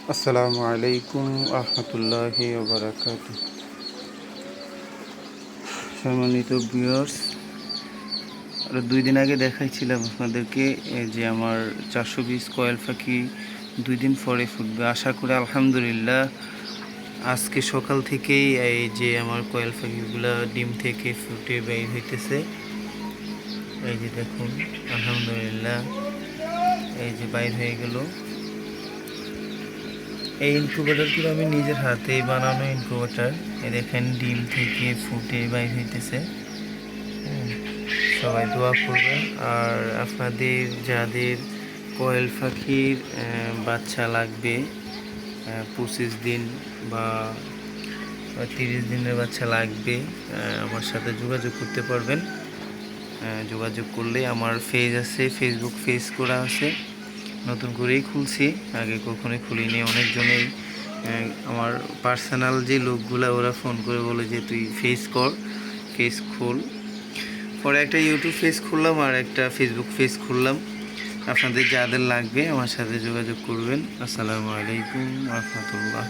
আসসালামু আলাইকুম রহমতুল্লাহি ওয়া বারাকাতুহু। সম্মানিত ভিউয়ার্স, আর 2 দিন আগে দেখাইছিলাম আপনাদেরকে যে আমার 420 কয়েল পাখি 2 দিন পরে ফুটবে। আশা করি আলহামদুলিল্লাহ আজকে সকাল থেকেই এই যে আমার কয়েল পাখিগুলা ডিম থেকে ফুটে বের হইতেছে। এই যে দেখুন, আলহামদুলিল্লাহ এই যে বাইর হয়ে গেল। এই ইনকিউবেটরগুলো আমি নিজের হাতেই বানানো ইনকিউবেটর। এই দেখেন ডিম থেকে ফুটে বাইর হইতেছে। সবাই দোয়া করবেন। আর আপনাদের যাদের কোয়েল পাখির বাচ্চা লাগবে 25 দিন বা 30 দিনের বাচ্চা লাগবে, আমার সাথে যোগাযোগ করতে পারবেন। যোগাযোগ করলে আমার পেজ আছে, ফেসবুক পেজ করা আছে, নতুন করেই খুলছি, আগে কখনোই খুলিনি। অনেকজনেই আমার পার্সোনাল যে লোকগুলো ওরা ফোন করে বলে যে তুই ফেস কর, ফেস খুল। পরে একটা ইউটিউব পেজ খুললাম আর একটা ফেসবুক পেজ খুললাম। আপনাদের যাদের লাগবে আমার সাথে যোগাযোগ করবেন। আসসালামু আলাইকুম রহমতুল্লাহ।